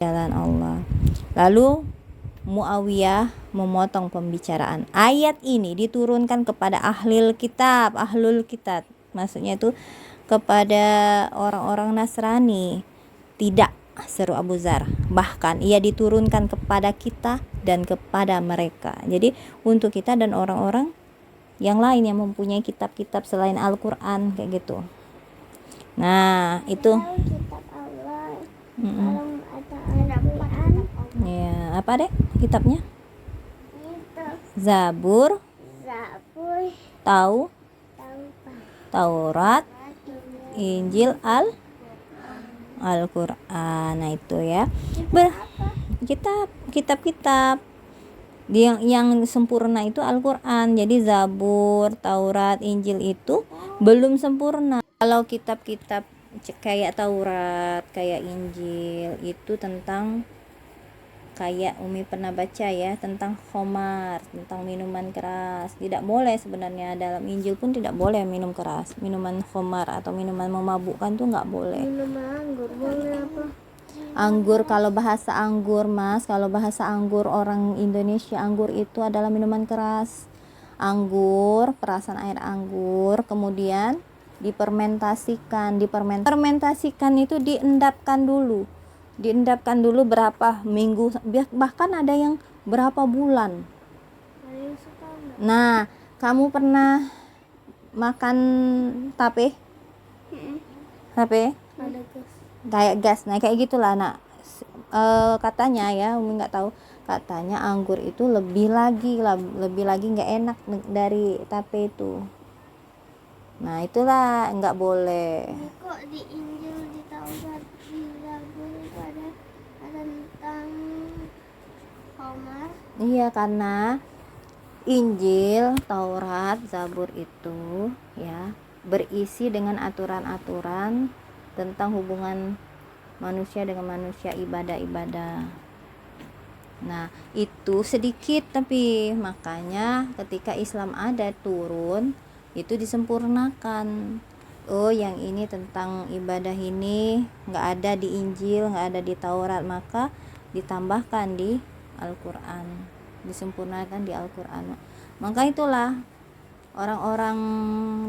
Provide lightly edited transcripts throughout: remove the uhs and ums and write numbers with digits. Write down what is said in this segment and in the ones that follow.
jalan Allah. Lalu Muawiyah memotong pembicaraan. Ayat ini diturunkan kepada ahlul kitab. Maksudnya itu kepada orang-orang Nasrani. Tidak, seru Abu Dzar. Bahkan ia diturunkan kepada kita dan kepada mereka. Jadi untuk kita dan orang-orang yang lain yang mempunyai kitab-kitab selain Al-Quran kayak gitu. Nah itu kitab Allah. Kalau ada Al-Quran. Ya, apa deh kitabnya? Itu. Zabur, Taurat, Injil, Al-Quran. Nah itu ya. Kitab-kitab yang sempurna itu Al-Quran. Jadi Zabur, Taurat, Injil itu belum sempurna. Kalau kitab-kitab kayak Taurat, kayak Injil itu tentang, kayak Umi pernah baca ya, tentang khamar, tentang minuman keras. Tidak boleh sebenarnya, dalam Injil pun tidak boleh minum keras, minuman khamar atau minuman memabukkan tuh nggak boleh. Minuman anggur boleh apa? Anggur, kalau bahasa anggur Mas, kalau bahasa anggur orang Indonesia, anggur itu adalah minuman keras. Anggur, perasan air anggur, kemudian difermentasikan itu diendapkan dulu berapa minggu, bahkan ada yang berapa bulan. Nah, kamu pernah makan tape? Kayak gas. Nah kayak gitulah. Nah katanya ya, Umi nggak tahu, katanya anggur itu lebih lagi nggak enak dari tape itu. Nah itulah nggak boleh. Kok di Injil, di Taurat, di Zabur itu ada tentang khamar? Iya, karena Injil, Taurat, Zabur itu ya berisi dengan aturan-aturan tentang hubungan manusia dengan manusia, ibadah-ibadah. Nah itu sedikit, tapi makanya ketika Islam ada turun itu disempurnakan. Oh yang ini tentang ibadah ini nggak ada di Injil, nggak ada di Taurat, maka ditambahkan di Al-Quran, disempurnakan di Al-Quran. Maka itulah orang-orang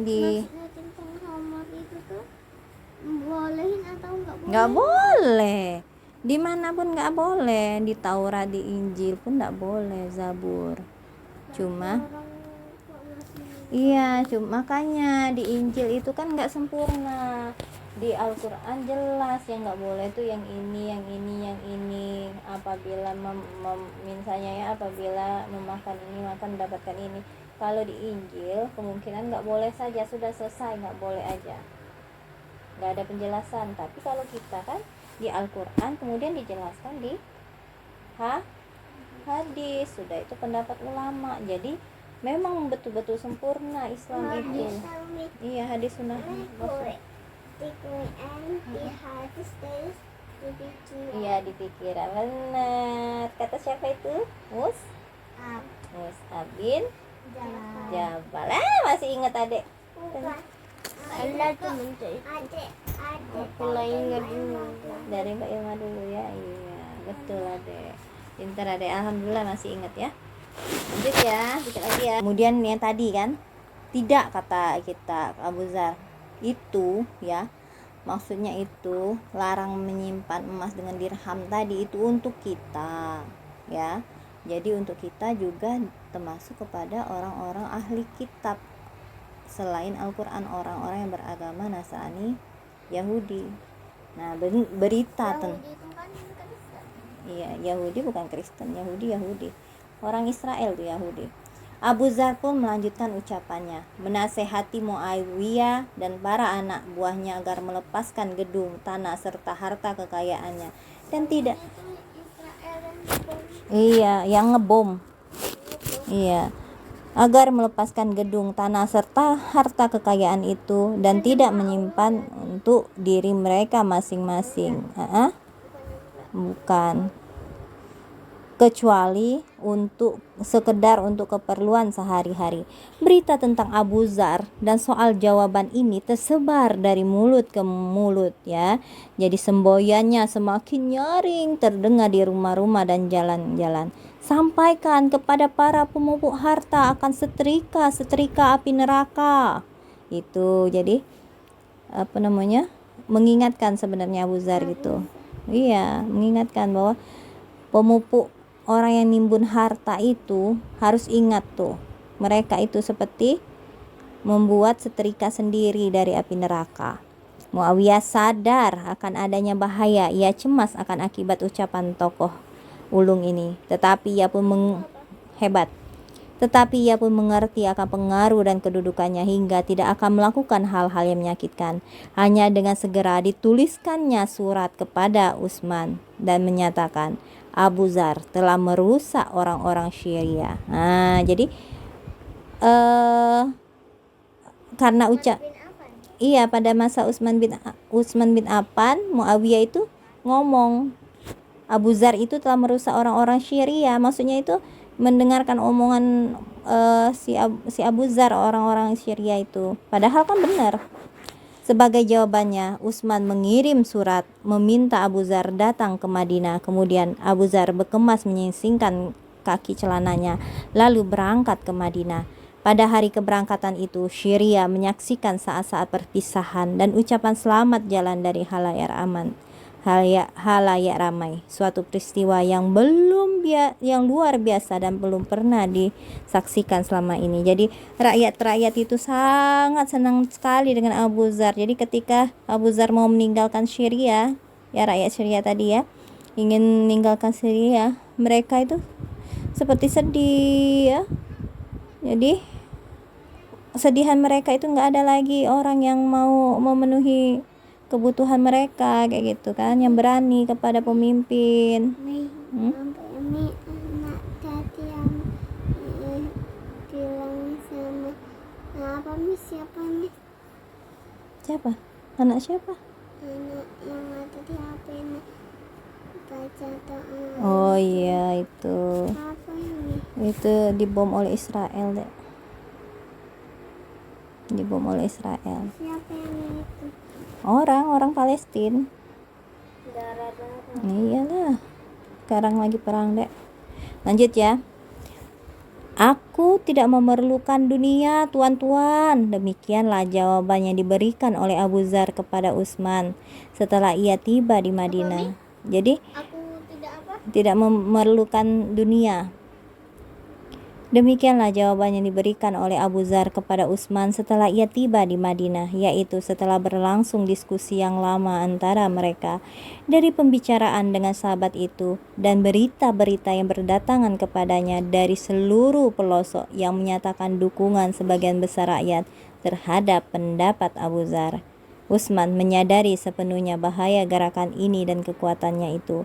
di tentang khamar itu tuh bolehin atau nggak boleh, dimanapun nggak boleh, di Taurat, di Injil pun nggak boleh, Zabur. Cuma iya, cuma makanya di Injil itu kan nggak sempurna. Di Al-Quran jelas yang nggak boleh tuh yang ini. Apabila misalnya ya, apabila memakan ini maka mendapatkan ini. Kalau di Injil kemungkinan nggak boleh saja, sudah selesai, nggak boleh aja, nggak ada penjelasan. Tapi kalau kita kan di Al-Quran kemudian dijelaskan di hadis, sudah itu pendapat ulama. Jadi memang betul-betul sempurna Islam itu. Iya, hadis sunnah. Iya, di pikiran. Benar. Kata siapa itu? Mus'ab bin Jabal. Masih ingat Adek? Allah tuh adik. Aku ingat dulu. Dari Mbak Ilma dulu ya. Iya, betul Adek. Pintar Adek. Alhamdulillah masih ingat ya. Lanjut ya, dikit lagi ya. Kemudian yang tadi kan, tidak, kata kita Abu Dzar itu ya, maksudnya itu larang menyimpan emas dengan dirham tadi itu untuk kita ya. Jadi untuk kita juga termasuk kepada orang-orang ahli kitab selain Al-Quran, orang-orang yang beragama Nasrani, Yahudi. Nah berita iya, Yahudi bukan Kristen, Yahudi orang Israel tuh Yahudi. Abu Dzar pun melanjutkan ucapannya, menasehati Muawiyah dan para anak buahnya agar melepaskan gedung, tanah serta harta kekayaannya dan tidak yang ngebom. Iya, agar melepaskan gedung, tanah serta harta kekayaan itu dan tidak menyimpan untuk diri mereka masing-masing. Bukan. kecuali untuk sekedar untuk keperluan sehari-hari. Berita tentang Abu Dzar dan soal jawaban ini tersebar dari mulut ke mulut ya. Jadi semboyannya semakin nyaring terdengar di rumah-rumah dan jalan-jalan. Sampaikan kepada para pemupuk harta akan setrika api neraka. Itu jadi mengingatkan sebenarnya Abu Dzar gitu. Iya, mengingatkan bahwa pemupuk orang yang nimbun harta itu harus ingat tuh, mereka itu seperti membuat setrika sendiri dari api neraka. Muawiyah sadar akan adanya bahaya. Ia cemas akan akibat ucapan tokoh ulung ini. Tetapi ia pun mengerti akan pengaruh dan kedudukannya hingga tidak akan melakukan hal-hal yang menyakitkan. Hanya dengan segera dituliskannya surat kepada Utsman dan menyatakan Abu Dzar telah merusak orang-orang Syria. Nah, jadi karena iya, pada masa Utsman bin Affan, Muawiyah itu ngomong Abu Dzar itu telah merusak orang-orang Syria. Maksudnya itu mendengarkan omongan si Abu Dzar, orang-orang Syria itu. Padahal kan benar. Sebagai jawabannya, Utsman mengirim surat meminta Abu Dzar datang ke Madinah. Kemudian Abu Dzar berkemas menyingsingkan kaki celananya, lalu berangkat ke Madinah. Pada hari keberangkatan itu, Syria menyaksikan saat-saat perpisahan dan ucapan selamat jalan dari halayak ramai. Suatu peristiwa yang luar biasa dan belum pernah disaksikan selama ini. Jadi rakyat itu sangat senang sekali dengan Abu Dzar. Jadi ketika Abu Dzar mau meninggalkan Syria, ya rakyat Syria tadi ya, ingin meninggalkan Syria, mereka itu seperti sedih ya. Jadi kesedihan mereka itu nggak ada lagi orang yang mau memenuhi kebutuhan mereka kayak gitu kan, yang berani kepada pemimpin. Ini anak tadi yang bilang sama apa siapa nih? Siapa? Anak siapa? Anak yang ada di HP ini baca doa. Oh iya, itu. Apa ini? Itu dibom oleh Israel deh. Dibom oleh Israel. Siapa yang itu? Orang Palestina. Darah-darah. Iyalah. Sekarang lagi perang dek. Lanjut ya. Aku tidak memerlukan dunia, tuan-tuan. Demikianlah jawaban yang diberikan oleh Abu Dzar kepada Utsman setelah ia tiba di Madinah. Jadi Aku tidak memerlukan dunia. Demikianlah jawaban yang diberikan oleh Abu Dzar kepada Utsman setelah ia tiba di Madinah, yaitu setelah berlangsung diskusi yang lama antara mereka. Dari pembicaraan dengan sahabat itu dan berita-berita yang berdatangan kepadanya dari seluruh pelosok yang menyatakan dukungan sebagian besar rakyat terhadap pendapat Abu Dzar, Utsman menyadari sepenuhnya bahaya gerakan ini dan kekuatannya itu.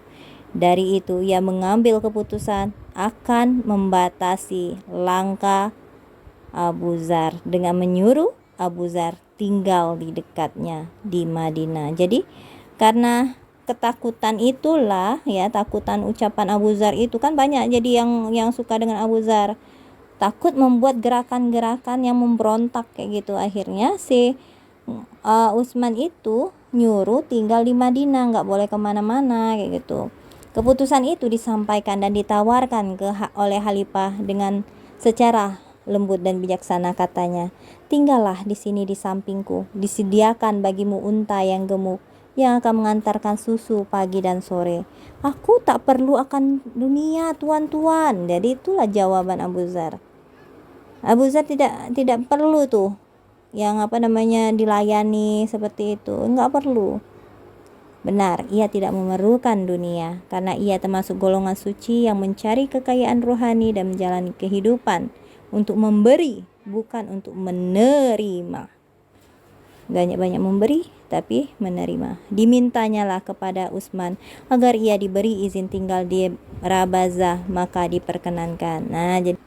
Dari itu ia mengambil keputusan akan membatasi langkah Abu Dzar dengan menyuruh Abu Dzar tinggal di dekatnya di Madinah. Jadi karena ketakutan itulah ya, takutan ucapan Abu Dzar itu kan banyak jadi yang suka dengan Abu Dzar. Takut membuat gerakan-gerakan yang memberontak kayak gitu. Akhirnya si Utsman itu nyuruh tinggal di Madinah, nggak boleh kemana-mana kayak gitu. Keputusan itu disampaikan dan ditawarkan oleh Khalifah dengan secara lembut dan bijaksana. Katanya, tinggallah di sini di sampingku, disediakan bagimu unta yang gemuk yang akan mengantarkan susu pagi dan sore. Aku tak perlu akan dunia, tuan-tuan. Jadi itulah jawaban Abu Dzar. Abu Dzar tidak perlu tuh yang dilayani seperti itu, enggak perlu. Benar, ia tidak memerlukan dunia karena ia termasuk golongan suci yang mencari kekayaan rohani dan menjalani kehidupan untuk memberi, bukan untuk menerima. Banyak-banyak memberi tapi menerima. Dimintanyalah kepada Utsman agar ia diberi izin tinggal di Rabazah, maka diperkenankan. Nah, jadi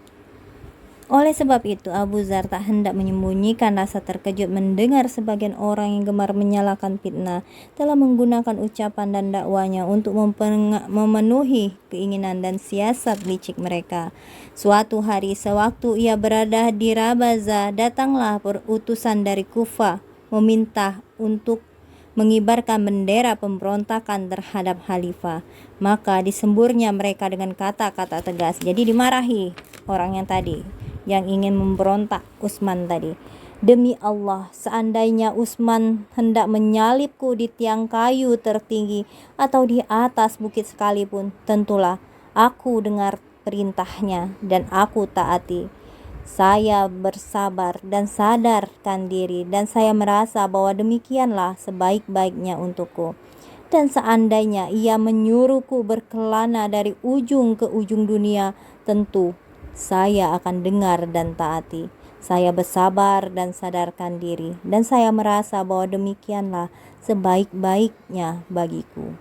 Oleh sebab itu, Abu Dzar tak hendak menyembunyikan rasa terkejut mendengar sebagian orang yang gemar menyalakan fitnah telah menggunakan ucapan dan dakwanya untuk memenuhi keinginan dan siasat licik mereka. Suatu hari sewaktu ia berada di Rabaza, datanglah utusan dari Kufah meminta untuk mengibarkan bendera pemberontakan terhadap khalifah. Maka disemburnya mereka dengan kata-kata tegas. Jadi dimarahi orang yang tadi yang ingin memberontak Utsman tadi. Demi Allah, seandainya Utsman hendak menyalibku di tiang kayu tertinggi atau di atas bukit sekalipun, tentulah aku dengar perintahnya dan aku taati. Saya bersabar dan sadarkan diri, dan saya merasa bahwa demikianlah sebaik-baiknya untukku. Dan seandainya ia menyuruhku berkelana dari ujung ke ujung dunia, tentu saya akan dengar dan taati. Saya bersabar dan sadarkan diri, dan saya merasa bahwa demikianlah sebaik-baiknya bagiku.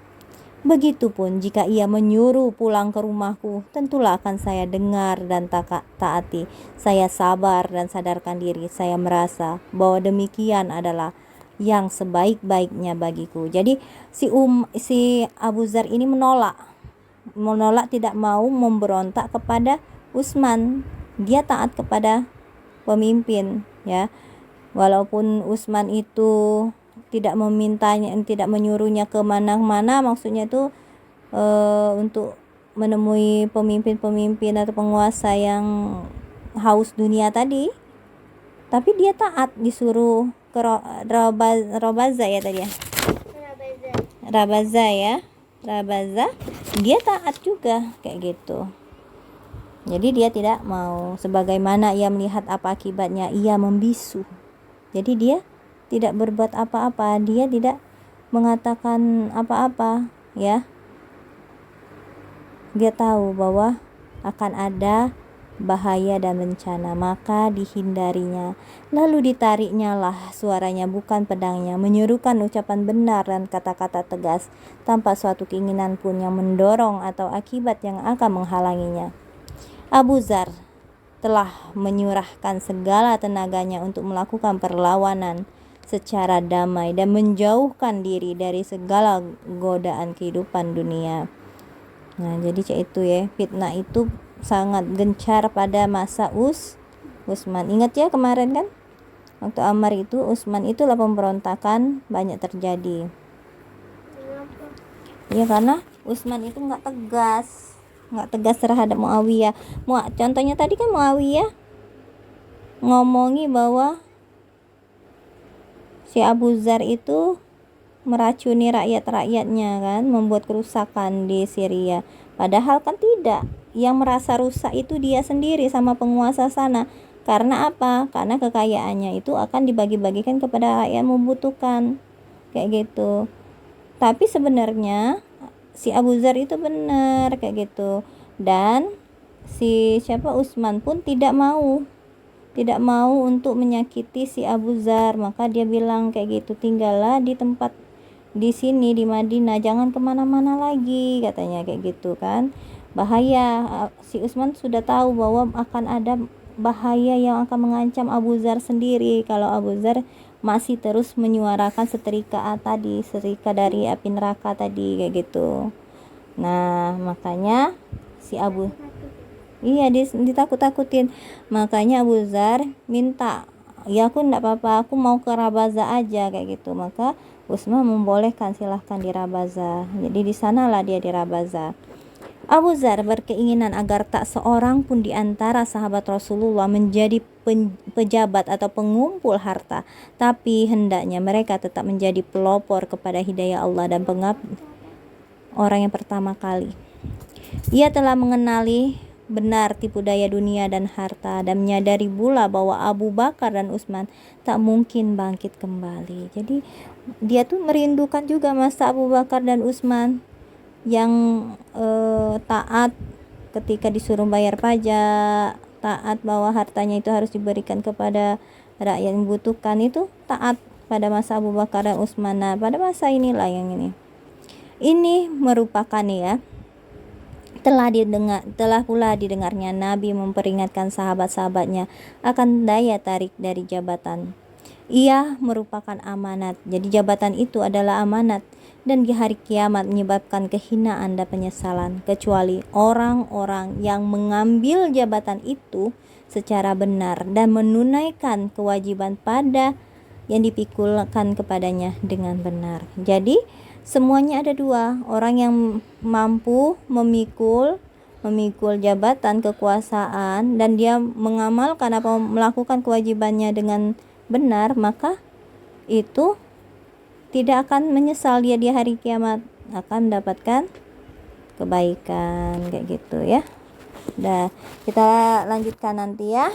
Begitupun jika ia menyuruh pulang ke rumahku, tentulah akan saya dengar dan taati. Saya sabar dan sadarkan diri. Saya merasa bahwa demikian adalah yang sebaik-baiknya bagiku. Jadi si Abu Dzar ini menolak tidak mau memberontak kepada Utsman. Dia taat kepada pemimpin, ya. Walaupun Utsman itu tidak memintanya, tidak menyuruhnya ke mana-mana, maksudnya itu untuk menemui pemimpin-pemimpin atau penguasa yang haus dunia tadi, tapi dia taat, disuruh ke Rabaza ya tadi ya, Rabaza, dia taat juga kayak gitu. Jadi dia tidak mau, sebagaimana ia melihat apa akibatnya, ia membisu. Jadi dia tidak berbuat apa-apa, dia tidak mengatakan apa-apa, ya. Dia tahu bahwa akan ada bahaya dan bencana, maka dihindarinya. Lalu ditariknya lah suaranya, bukan pedangnya, menyerukan ucapan benar dan kata-kata tegas, tanpa suatu keinginan pun yang mendorong atau akibat yang akan menghalanginya. Abu Dzar telah menyurahkan segala tenaganya untuk melakukan perlawanan secara damai dan menjauhkan diri dari segala godaan kehidupan dunia. Nah, jadi itu ya, fitnah itu sangat gencar pada masa Utsman. Ingat ya kemarin kan, waktu Ammar itu, Utsman itulah pemberontakan banyak terjadi. Ya karena Utsman itu nggak tegas terhadap Muawiyah. Contohnya tadi kan Muawiyah ngomongi bahwa si Abu Dzar itu meracuni rakyat-rakyatnya kan, membuat kerusakan di Syria. Padahal kan tidak. Yang merasa rusak itu dia sendiri sama penguasa sana. Karena apa? Karena kekayaannya itu akan dibagi-bagikan kepada rakyat membutuhkan. Kayak gitu. Tapi sebenarnya si Abu Dzar itu benar kayak gitu. Dan si Utsman pun tidak mau untuk menyakiti si Abu Dzar. Maka dia bilang kayak gitu, tinggallah di tempat di sini di Madinah, jangan kemana-mana lagi, katanya kayak gitu kan. Bahaya, si Utsman sudah tahu bahwa akan ada bahaya yang akan mengancam Abu Dzar sendiri kalau Abu Dzar masih terus menyuarakan setrika dari api neraka tadi kayak gitu. Nah, makanya si Abu ditakut-takutin. Makanya Abu Dzar minta, ya aku enggak apa-apa, aku mau ke Rabaza aja kayak gitu. Maka Utsman membolehkan, silahkan di Rabaza. Jadi di sanalah dia di Rabaza. Abu Dzar berkeinginan agar tak seorang pun di antara sahabat Rasulullah menjadi pejabat atau pengumpul harta, tapi hendaknya mereka tetap menjadi pelopor kepada hidayah Allah dan pengabdi orang yang pertama kali. Ia telah mengenali benar tipu daya dunia dan harta, dan menyadari pula bahwa Abu Bakar dan Utsman tak mungkin bangkit kembali. Jadi dia tuh merindukan juga masa Abu Bakar dan Utsman yang taat ketika disuruh bayar pajak, taat bahwa hartanya itu harus diberikan kepada rakyat yang membutuhkan, itu taat pada masa Abu Bakar dan Utsman. Nah, pada masa inilah yang ini merupakan ya Telah pula didengarnya Nabi memperingatkan sahabat-sahabatnya akan daya tarik dari jabatan. Ia merupakan amanat. Jadi jabatan itu adalah amanat, dan di hari kiamat menyebabkan kehinaan dan penyesalan, kecuali orang-orang yang mengambil jabatan itu secara benar dan menunaikan kewajiban pada yang dipikulkan kepadanya dengan benar. Jadi semuanya ada dua, orang yang mampu memikul jabatan kekuasaan dan dia mengamalkan apa melakukan kewajibannya dengan benar, maka itu tidak akan menyesal, dia di hari kiamat akan mendapatkan kebaikan kayak gitu ya. Kita lanjutkan nanti ya.